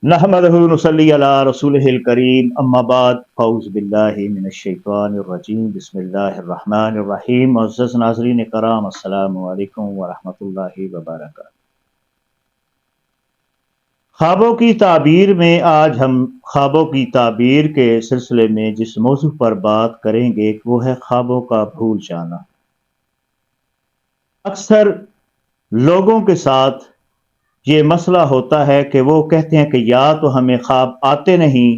نحمدہ نصلی علی رسولہ الکریم اما بعد فاعوذ باللہ من الشیطان الرجیم بسم اللہ الرحمن الرحیم معزز ناظرین کرام السلام علیکم ورحمۃ اللہ وبرکاتہ۔ خوابوں کی تعبیر میں آج ہم خوابوں کی تعبیر کے سلسلے میں جس موضوع پر بات کریں گے وہ ہے خوابوں کا بھول جانا۔ اکثر لوگوں کے ساتھ یہ مسئلہ ہوتا ہے کہ وہ کہتے ہیں کہ یا تو ہمیں خواب آتے نہیں،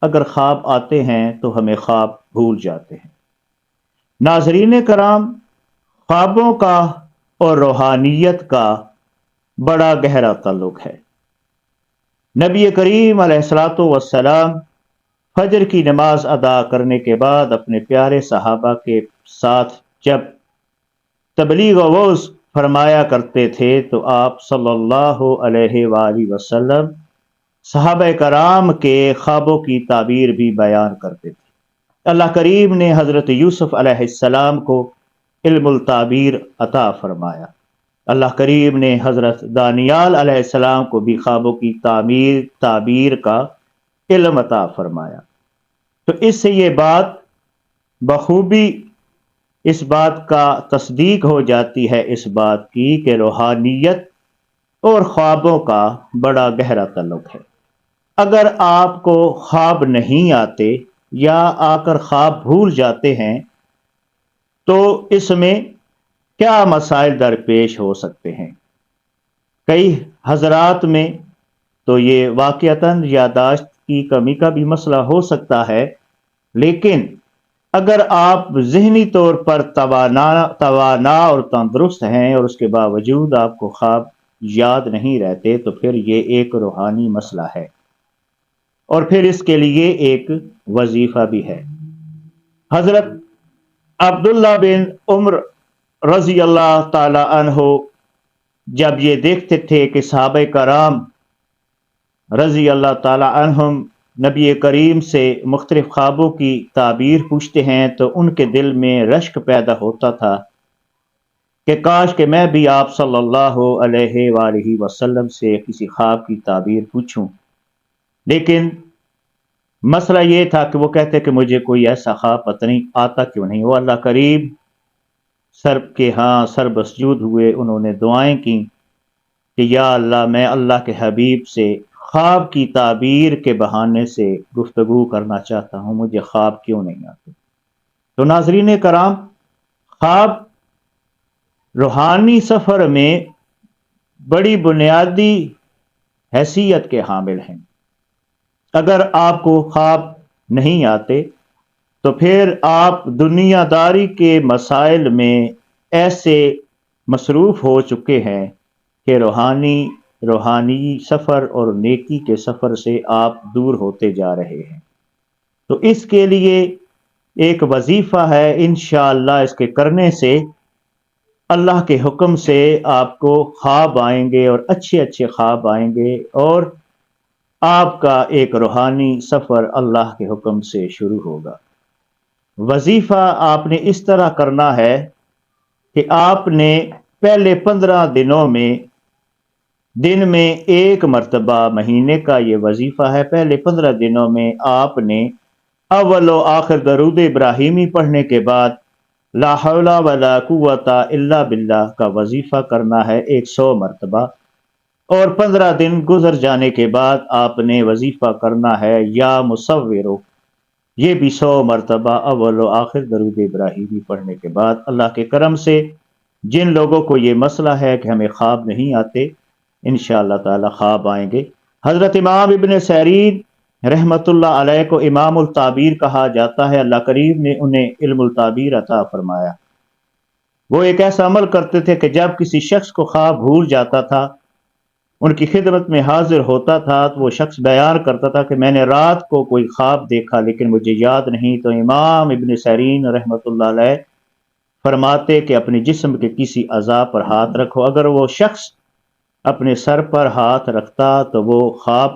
اگر خواب آتے ہیں تو ہمیں خواب بھول جاتے ہیں۔ ناظرین کرام، خوابوں کا اور روحانیت کا بڑا گہرا تعلق ہے۔ نبی کریم علیہ الصلوۃ والسلام فجر کی نماز ادا کرنے کے بعد اپنے پیارے صحابہ کے ساتھ جب تبلیغ و وعظ فرمایا کرتے تھے تو آپ صلی اللہ علیہ وآلہ وسلم صحابہ کرام کے خوابوں کی تعبیر بھی بیان کرتے تھے۔ اللہ کریم نے حضرت یوسف علیہ السلام کو علم التعبیر عطا فرمایا۔ اللہ کریم نے حضرت دانیال علیہ السلام کو بھی خوابوں کی تعبیر کا علم عطا فرمایا۔ تو اس سے یہ بات بخوبی اس بات کا تصدیق ہو جاتی ہے اس بات کی کہ روحانیت اور خوابوں کا بڑا گہرا تعلق ہے۔ اگر آپ کو خواب نہیں آتے یا آ کر خواب بھول جاتے ہیں تو اس میں کیا مسائل درپیش ہو سکتے ہیں؟ کئی حضرات میں تو یہ واقعتاً یادداشت کی کمی کا بھی مسئلہ ہو سکتا ہے، لیکن اگر آپ ذہنی طور پر توانا اور تندرست ہیں اور اس کے باوجود آپ کو خواب یاد نہیں رہتے تو پھر یہ ایک روحانی مسئلہ ہے اور پھر اس کے لیے ایک وظیفہ بھی ہے۔ حضرت عبداللہ بن عمر رضی اللہ تعالی عنہ جب یہ دیکھتے تھے کہ صحابہ کرام رضی اللہ تعالی عنہم نبی کریم سے مختلف خوابوں کی تعبیر پوچھتے ہیں تو ان کے دل میں رشک پیدا ہوتا تھا کہ کاش کہ میں بھی آپ صلی اللہ علیہ وآلہ وسلم سے کسی خواب کی تعبیر پوچھوں، لیکن مسئلہ یہ تھا کہ وہ کہتے کہ مجھے کوئی ایسا خواب پتہ نہیں آتا کیوں نہیں۔ وہ اللہ کریم سر بسجود ہوئے، انہوں نے دعائیں کی کہ یا اللہ میں اللہ کے حبیب سے خواب کی تعبیر کے بہانے سے گفتگو کرنا چاہتا ہوں، مجھے خواب کیوں نہیں آتے۔ تو ناظرین کرام، خواب روحانی سفر میں بڑی بنیادی حیثیت کے حامل ہیں۔ اگر آپ کو خواب نہیں آتے تو پھر آپ دنیا داری کے مسائل میں ایسے مصروف ہو چکے ہیں کہ روحانی سفر اور نیکی کے سفر سے آپ دور ہوتے جا رہے ہیں۔ تو اس کے لیے ایک وظیفہ ہے، انشاءاللہ اس کے کرنے سے اللہ کے حکم سے آپ کو خواب آئیں گے اور اچھے اچھے خواب آئیں گے اور آپ کا ایک روحانی سفر اللہ کے حکم سے شروع ہوگا۔ وظیفہ آپ نے اس طرح کرنا ہے کہ آپ نے پہلے 15 دنوں میں دن میں ایک مرتبہ، مہینے کا یہ وظیفہ ہے، پہلے 15 دنوں میں آپ نے اول و آخر درود ابراہیمی پڑھنے کے بعد لا حول ولا قوت الا باللہ کا وظیفہ کرنا ہے 100 مرتبہ، اور 15 دن گزر جانے کے بعد آپ نے وظیفہ کرنا ہے یا مصورو، یہ بھی 100 مرتبہ اول و آخر درود ابراہیمی پڑھنے کے بعد۔ اللہ کے کرم سے جن لوگوں کو یہ مسئلہ ہے کہ ہمیں خواب نہیں آتے، انشاءاللہ تعالی خواب آئیں گے۔ حضرت امام ابن سیرین رحمت اللہ علیہ کو امام التعبیر کہا جاتا ہے۔ اللہ کریم نے انہیں علم التعبیر عطا فرمایا۔ وہ ایک ایسا عمل کرتے تھے کہ جب کسی شخص کو خواب بھول جاتا تھا، ان کی خدمت میں حاضر ہوتا تھا تو وہ شخص بیان کرتا تھا کہ میں نے رات کو کوئی خواب دیکھا لیکن مجھے یاد نہیں، تو امام ابن سیرین رحمت اللہ علیہ فرماتے کہ اپنے جسم کے کسی اعضاء پر ہاتھ رکھو۔ اگر وہ شخص اپنے سر پر ہاتھ رکھتا تو وہ خواب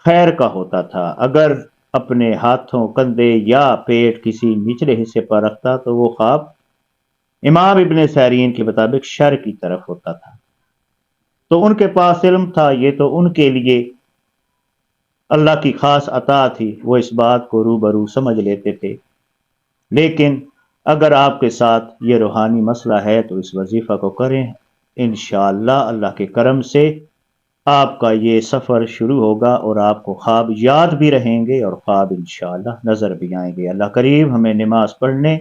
خیر کا ہوتا تھا، اگر اپنے ہاتھوں، کندھے یا پیٹ کسی نچلے حصے پر رکھتا تو وہ خواب امام ابن سیرین کے مطابق شر کی طرف ہوتا تھا۔ تو ان کے پاس علم تھا، یہ تو ان کے لیے اللہ کی خاص عطا تھی، وہ اس بات کو روبرو سمجھ لیتے تھے۔ لیکن اگر آپ کے ساتھ یہ روحانی مسئلہ ہے تو اس وظیفہ کو کریں، انشاءاللہ اللہ کے کرم سے آپ کا یہ سفر شروع ہوگا اور آپ کو خواب یاد بھی رہیں گے اور خواب انشاءاللہ نظر بھی آئیں گے۔ اللہ کریم ہمیں نماز پڑھنے،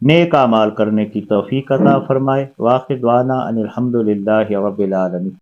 نیک اعمال کرنے کی توفیق عطا فرمائے۔ واخر دعوانا ان الحمد للہ رب العالمین۔